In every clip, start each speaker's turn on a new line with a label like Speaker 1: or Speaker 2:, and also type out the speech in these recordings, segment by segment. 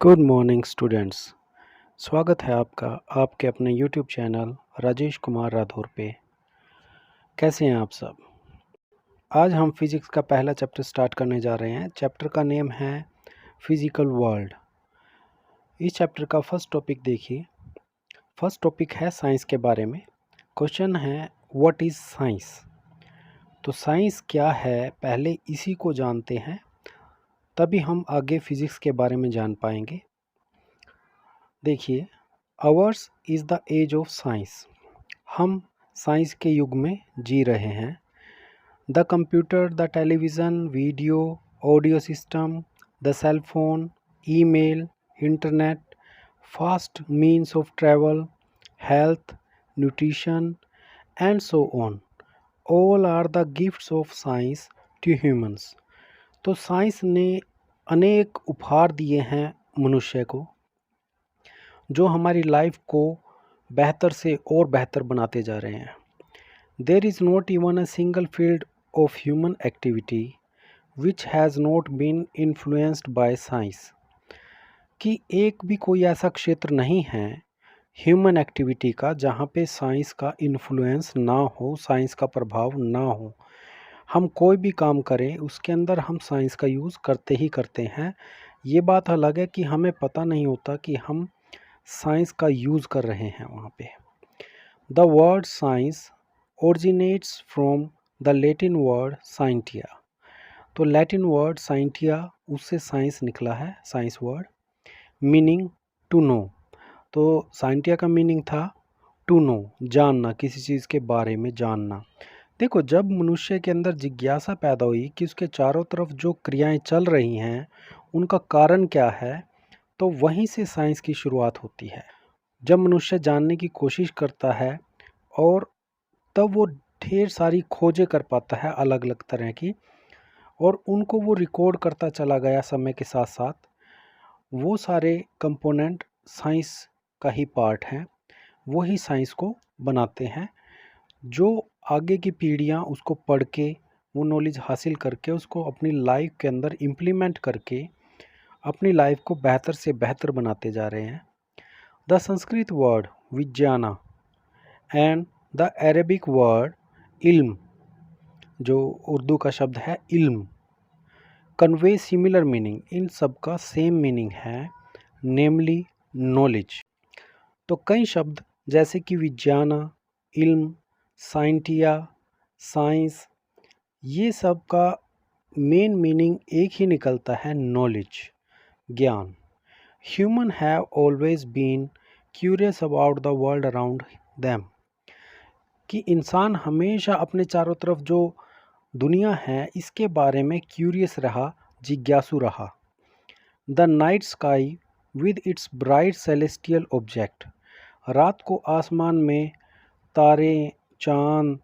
Speaker 1: Good morning students. स्वागत है आपका आपके अपने यूट्यूब चैनल राजेश कुमार राठौर पे। कैसे हैं आप सब? आज हम फिज़िक्स का पहला चैप्टर स्टार्ट करने जा रहे हैं। चैप्टर का नेम है फिज़िकल वर्ल्ड। इस चैप्टर का फर्स्ट टॉपिक देखिए। फर्स्ट टॉपिक है साइंस के बारे में। क्वेश्चन है व्हाट इज़ साइंस। तो साइंस क्या है, पहले इसी को जानते हैं, तभी हम आगे फिज़िक्स के बारे में जान पाएंगे। देखिए, ours is the age of science. हम साइंस के युग में जी रहे हैं। The computer, the television, video, audio system, the cell phone, email, internet, fast means of travel, health, nutrition and so on, all are the gifts of science to humans. तो science ने अनेक उपहार दिए हैं मनुष्य को, जो हमारी लाइफ को बेहतर से और बेहतर बनाते जा रहे हैं। There is not even a single field of human activity which has not been influenced by science। कि एक भी कोई ऐसा क्षेत्र नहीं है ह्यूमन एक्टिविटी का जहाँ पे साइंस का इन्फ्लुएंस ना हो, साइंस का प्रभाव ना हो। हम कोई भी काम करें उसके अंदर हम साइंस का यूज़ करते ही करते हैं। ये बात अलग है कि हमें पता नहीं होता कि हम साइंस का यूज़ कर रहे हैं वहाँ पे। The word science originates from the Latin word scientia। तो लैटिन वर्ड साइंटिया, उससे साइंस निकला है, science word, meaning to know. तो साइंटिया का मीनिंग था टू नो, जानना, किसी चीज़ के बारे में जानना। देखो, जब मनुष्य के अंदर जिज्ञासा पैदा हुई कि उसके चारों तरफ जो क्रियाएं चल रही हैं उनका कारण क्या है, तो वहीं से साइंस की शुरुआत होती है। जब मनुष्य जानने की कोशिश करता है और तब वो ढेर सारी खोजें कर पाता है अलग अलग तरह की, और उनको वो रिकॉर्ड करता चला गया समय के साथ साथ। वो सारे कंपोनेंट साइंस का ही पार्ट हैं, वो ही साइंस को बनाते हैं। जो आगे की पीढ़ियाँ उसको पढ़ के, वो नॉलेज हासिल करके उसको अपनी लाइफ के अंदर इम्प्लीमेंट करके अपनी लाइफ को बेहतर से बेहतर बनाते जा रहे हैं। The Sanskrit word vijnana and the Arabic word ilm, जो उर्दू का शब्द है इल्म, कन्वे सिमिलर मीनिंग। इन सब का सेम मीनिंग है, नेमली नॉलेज। तो कई शब्द जैसे कि विज्ञाना, इल्म, साइंटिया, साइंस, ये सब का मेन मीनिंग एक ही निकलता है, नॉलेज, ज्ञान। Human have always been curious about the world around them. कि इंसान हमेशा अपने चारों तरफ जो दुनिया है इसके बारे में क्यूरियस रहा, जिज्ञासु रहा। The night sky with its bright celestial object. रात को आसमान में तारे, चांद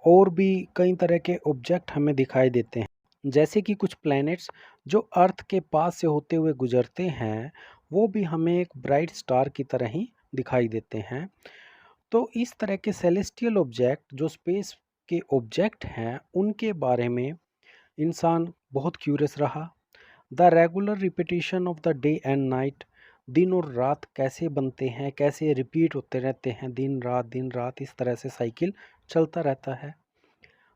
Speaker 1: और भी कई तरह के ऑब्जेक्ट हमें दिखाई देते हैं, जैसे कि कुछ प्लैनेट्स जो अर्थ के पास से होते हुए गुजरते हैं, वो भी हमें एक ब्राइट स्टार की तरह ही दिखाई देते हैं। तो इस तरह के सेलेस्टियल ऑब्जेक्ट जो स्पेस के ऑब्जेक्ट हैं उनके बारे में इंसान बहुत क्यूरियस रहा। The regular repetition of the day and night. दिन और रात कैसे बनते हैं, कैसे रिपीट होते रहते हैं, दिन रात इस तरह से साइकिल चलता रहता है।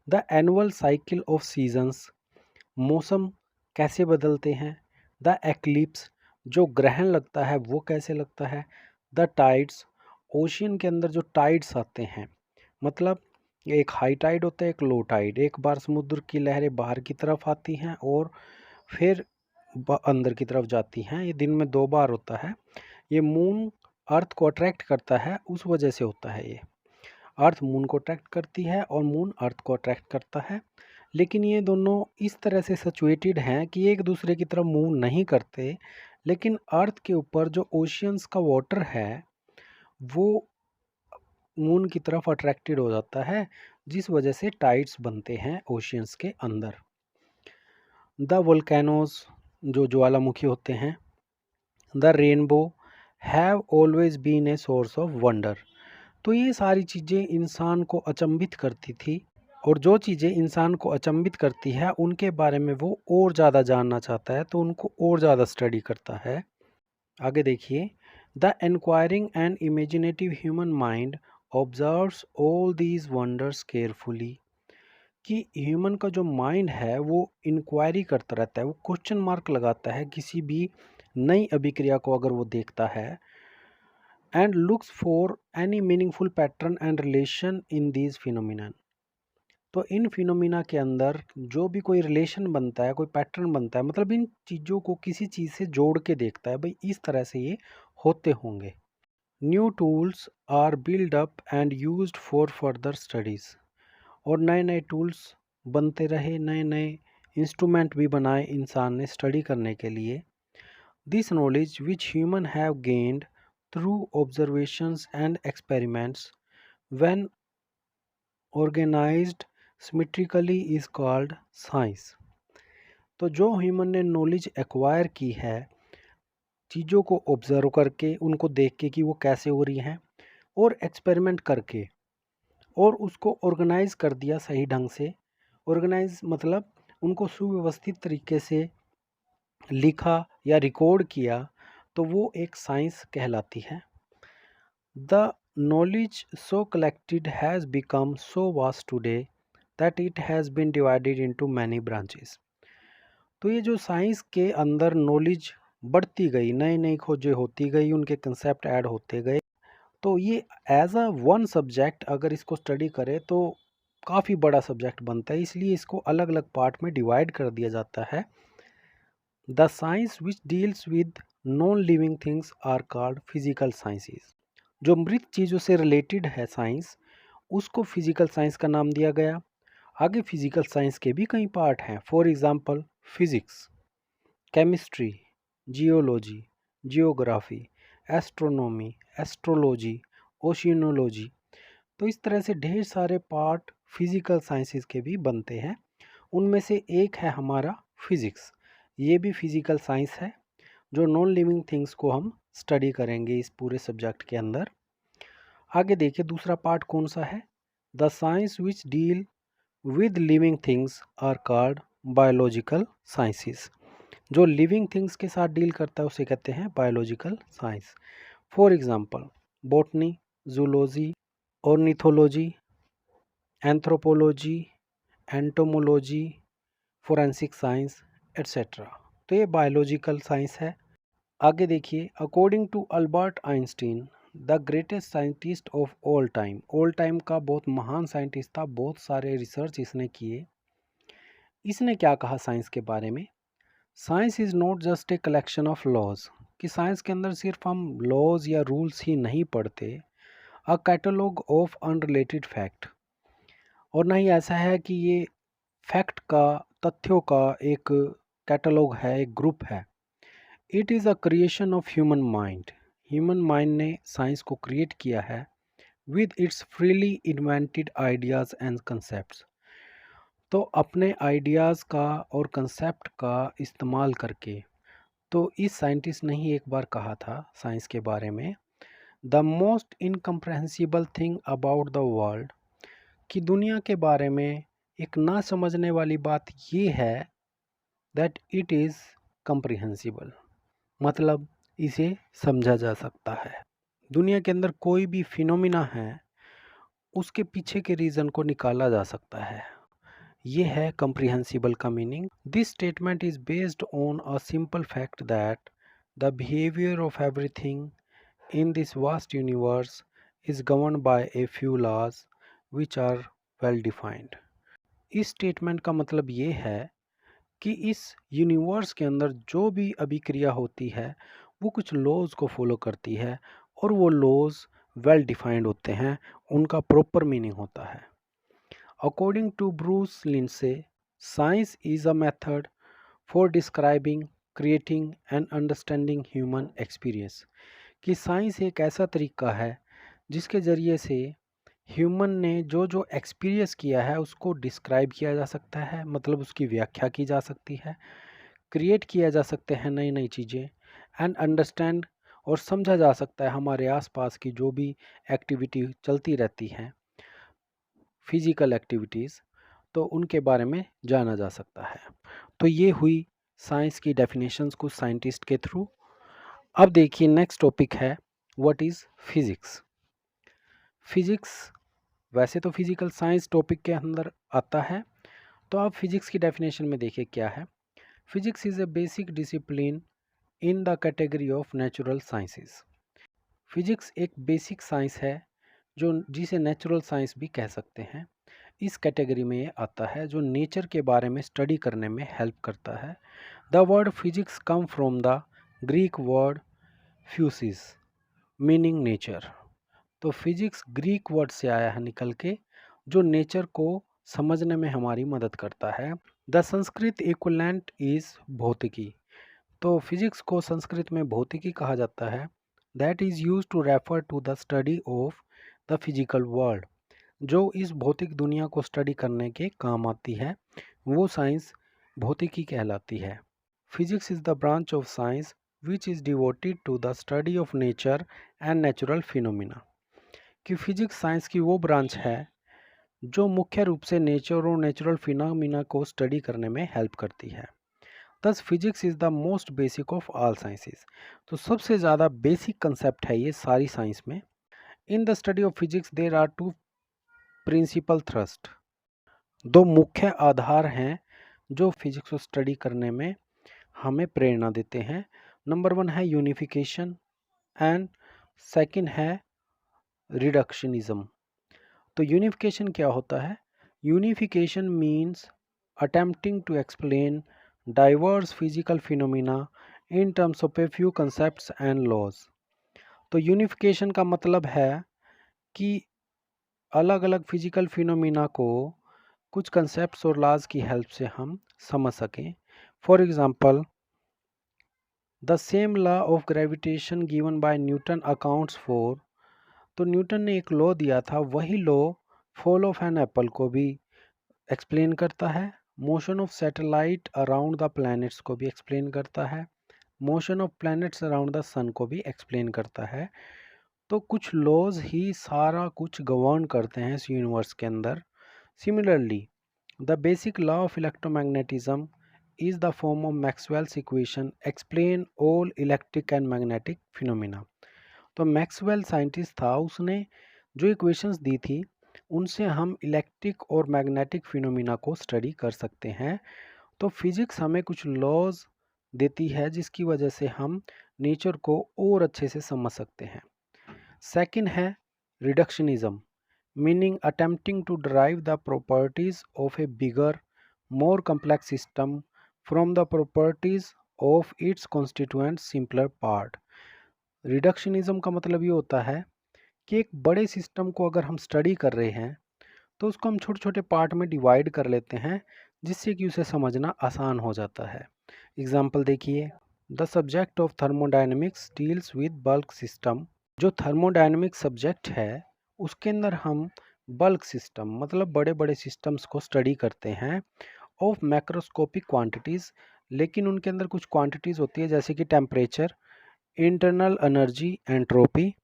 Speaker 1: The annual cycle of seasons. मौसम कैसे बदलते हैं। द एक्लिप्स, जो ग्रहण लगता है वो कैसे लगता है। द टाइड्स, ओशियन के अंदर जो टाइड्स आते हैं, मतलब एक हाई टाइड होता है, एक लो टाइड। एक बार समुद्र की लहरें बाहर की तरफ आती हैं और फिर अंदर की तरफ जाती हैं। ये दिन में 2 बार होता है। ये मून अर्थ को अट्रैक्ट करता है, उस वजह से होता है ये। अर्थ मून को अट्रैक्ट करती है और मून अर्थ को अट्रैक्ट करता है, लेकिन ये दोनों इस तरह से सिचुएटेड हैं कि एक दूसरे की तरफ मूव नहीं करते। लेकिन अर्थ के ऊपर जो ओशियंस का वाटर है वो मून की तरफ अट्रैक्टेड हो जाता है, जिस वजह से टाइड्स बनते हैं ओशियंस के अंदर। द वोल्केनोज, जो ज्वालामुखी होते हैं। The rainbow have always been a source of wonder. तो ये सारी चीज़ें इंसान को अचंभित करती थी, और जो चीज़ें इंसान को अचंभित करती है उनके बारे में वो और ज़्यादा जानना चाहता है, तो उनको और ज़्यादा स्टडी करता है। आगे देखिए, the enquiring and imaginative human mind observes all these wonders carefully. कि ह्यूमन का जो माइंड है वो इंक्वायरी करता रहता है, वो क्वेश्चन मार्क लगाता है किसी भी नई अभिक्रिया को अगर वो देखता है, and looks for any meaningful pattern and relation in these phenomena. तो इन फिनोमिना के अंदर जो भी कोई रिलेशन बनता है, कोई पैटर्न बनता है, मतलब इन चीज़ों को किसी चीज़ से जोड़ के देखता है, भाई इस तरह से ये होते होंगे। New tools are build up and used for further studies. और नए नए टूल्स बनते रहे, नए नए इंस्ट्रूमेंट भी बनाए इंसान ने स्टडी करने के लिए। This knowledge which human have gained through observations and experiments when organised systematically is called science. तो जो ह्यूमन ने नॉलेज एक्वायर की है चीज़ों को ऑब्जर्व करके, उनको देख के कि वो कैसे हो रही हैं, और एक्सपेरिमेंट करके, और उसको ऑर्गेनाइज कर दिया सही ढंग से। ऑर्गेनाइज मतलब उनको सुव्यवस्थित तरीके से लिखा या रिकॉर्ड किया, तो वो एक साइंस कहलाती है। The knowledge so collected has become so vast today that it has been divided into many branches. तो ये जो साइंस के अंदर नॉलेज बढ़ती गई, नई नई खोजें होती गई, उनके कंसेप्ट ऐड होते गए, तो ये एज अ वन सब्जेक्ट अगर इसको स्टडी करें तो काफ़ी बड़ा सब्जेक्ट बनता है, इसलिए इसको अलग अलग पार्ट में डिवाइड कर दिया जाता है। The science which deals with non living things are called physical sciences. जो मृत चीज़ों से रिलेटेड है साइंस, उसको फिजिकल साइंस का नाम दिया गया। आगे फिजिकल साइंस के भी कई पार्ट हैं, for example physics, chemistry, geology, geography, astronomy, astrology, oceanology. तो इस तरह से ढेर सारे पार्ट फिजिकल साइंसेस के भी बनते हैं। उनमें से एक है हमारा फिजिक्स। ये भी फिजिकल साइंस है, जो नॉन लिविंग थिंग्स को हम स्टडी करेंगे इस पूरे सब्जेक्ट के अंदर। आगे देखिए दूसरा पार्ट कौन सा है, the science which deal with living things are called biological sciences. जो लिविंग थिंग्स के साथ डील करता है उसे कहते हैं biological science. For example botany, zoology, ornithology, anthropology, entomology, forensic science etcetera. तो ये बायोलॉजिकल साइंस है। आगे देखिए, according to Albert Einstein the greatest scientist of all time का बहुत महान साइंटिस्ट था, बहुत सारे रिसर्च इसने किए। इसने क्या कहा साइंस के बारे में, science is not just a collection of laws. कि साइंस के अंदर सिर्फ हम लॉज या रूल्स ही नहीं पढ़ते, अ कैटलॉग ऑफ अनरिलेटेड फैक्ट। और ना ही ऐसा है कि ये फैक्ट का, तथ्यों का एक कैटलॉग है, एक ग्रुप है। It is a creation of human mind. Human mind ने साइंस को क्रिएट किया है with its freely invented ideas and concepts. तो अपने आइडियाज़ का और कंसेप्ट का इस्तेमाल करके, तो इस साइंटिस्ट ने ही एक बार कहा था साइंस के बारे में, the most incomprehensible thing about the world. कि दुनिया के बारे में एक ना समझने वाली बात ये है, दैट इट इज़ कम्प्रिहेंसिबल, मतलब इसे समझा जा सकता है। दुनिया के अंदर कोई भी फिनोमिना है, उसके पीछे के रीज़न को निकाला जा सकता है। ये है कम्प्रिहेंसिबल का meaning. This statement is based on a simple fact that the behaviour of everything in this vast universe is governed by a few laws which are well defined। इस स्टेटमेंट का मतलब ये है कि इस यूनिवर्स के अंदर जो भी अभिक्रिया होती है वो कुछ लॉज को फॉलो करती है, और वो लॉज वेल डिफाइंड होते हैं, उनका प्रॉपर मीनिंग होता है। According to Bruce Lindsay, science is a method for describing, creating and understanding human experience. कि साइंस एक ऐसा तरीका है जिसके ज़रिए से ह्यूमन ने जो जो एक्सपीरियंस किया है उसको डिस्क्राइब किया जा सकता है, मतलब उसकी व्याख्या की जा सकती है, क्रिएट किया जा सकते हैं नई नई चीज़ें, एंड अंडरस्टैंड, और समझा जा सकता है हमारे आसपास की जो भी एक्टिविटी चलती रहती हैं, फिजिकल एक्टिविटीज़, तो उनके बारे में जाना जा सकता है। तो ये हुई साइंस की डेफिनेशंस कुछ साइंटिस्ट के थ्रू। अब देखिए नेक्स्ट टॉपिक है व्हाट इज़ फिजिक्स। फिजिक्स वैसे तो फिजिकल साइंस टॉपिक के अंदर आता है, तो आप फिजिक्स की डेफिनेशन में देखिए क्या है। Physics is a basic discipline in the category of natural sciences. Physics एक बेसिक साइंस है जो जिसे नेचुरल साइंस भी कह सकते हैं। इस कैटेगरी में ये आता है जो नेचर के बारे में स्टडी करने में हेल्प करता है। The word physics come from the Greek word physis meaning nature. तो फिजिक्स ग्रीक वर्ड से आया है निकल के, जो नेचर को समझने में हमारी मदद करता है। द संस्कृत इक्विवेलेंट इज भौतिकी। तो फिजिक्स को संस्कृत में भौतिकी कहा जाता है। That is use to refer to the study of the physical world. जो इस भौतिक दुनिया को स्टडी करने के काम आती है वो साइंस भौतिकी कहलाती है। Physics is the branch of science which is devoted to the study of nature and natural phenomena. कि फिजिक्स साइंस की वो ब्रांच है जो मुख्य रूप से नेचर और नेचुरल फिनोमिना को स्टडी करने में हेल्प करती है। दस physics is the most basic of all sciences. तो सबसे ज़्यादा बेसिक कंसेप्ट है ये सारी साइंस में। In the study of physics there are two principal thrust. दो मुख्य आधार हैं जो फिजिक्स को स्टडी करने में हमें प्रेरणा देते हैं। नंबर वन है यूनिफिकेशन एंड सेकंड है रिडक्शनिज्म। तो यूनिफिकेशन क्या होता है? Unification means attempting to explain diverse physical phenomena in terms of a few concepts and laws. तो यूनिफिकेशन का मतलब है कि अलग अलग फिजिकल फिनोमिना को कुछ कंसेप्ट्स और लॉज की हेल्प से हम समझ सकें। For example, the same law of gravitation given by Newton accounts for. तो न्यूटन ने एक लॉ दिया था, वही law fall of an apple को भी एक्सप्लेन करता है। Motion of satellite around the planets को भी एक्सप्लेन करता है। Motion of planets around the sun को भी एक्सप्लेन करता है। तो कुछ लॉज ही सारा कुछ गवर्न करते हैं इस यूनिवर्स के अंदर। Similarly the basic law of electromagnetism is the form of Maxwell's equation explain all electric and magnetic phenomena. तो मैक्सवेल साइंटिस्ट था, उसने जो इक्वेशंस दी थी उनसे हम इलेक्ट्रिक और मैग्नेटिक फिनोमिना को स्टडी कर सकते हैं। तो फिजिक्स हमें कुछ लॉज देती है जिसकी वजह से हम नेचर को और अच्छे से समझ सकते हैं। सेकंड है reductionism, meaning attempting to derive the properties of a bigger more complex system from the properties of its constituent simpler part. Reductionism का मतलब ये होता है कि एक बड़े सिस्टम को अगर हम स्टडी कर रहे हैं तो उसको हम छोटे छोटे पार्ट में डिवाइड कर लेते हैं, जिससे कि उसे समझना आसान हो जाता है। एग्जाम्पल देखिए, the subject of thermodynamics deals with bulk system. जो थर्मोडायनेमिक सब्जेक्ट है उसके अंदर हम बल्क सिस्टम मतलब बड़े बड़े सिस्टम्स को स्टडी करते हैं ऑफ मैक्रोस्कोपिक क्वांटिटीज़। लेकिन उनके अंदर कुछ क्वांटिटीज़ होती है जैसे कि टेम्परेचर, इंटरनल एनर्जी, एंट्रोपी,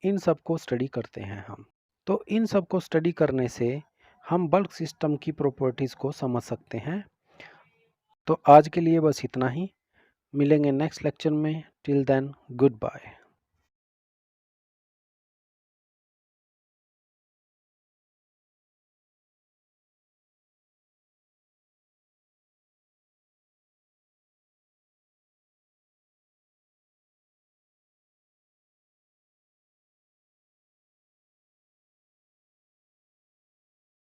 Speaker 1: इन सब को स्टडी करते हैं हम। तो इन सब को स्टडी करने से हम बल्क सिस्टम की प्रॉपर्टीज़ को समझ सकते हैं। तो आज के लिए बस इतना ही, मिलेंगे नेक्स्ट लेक्चर में। Till then good bye.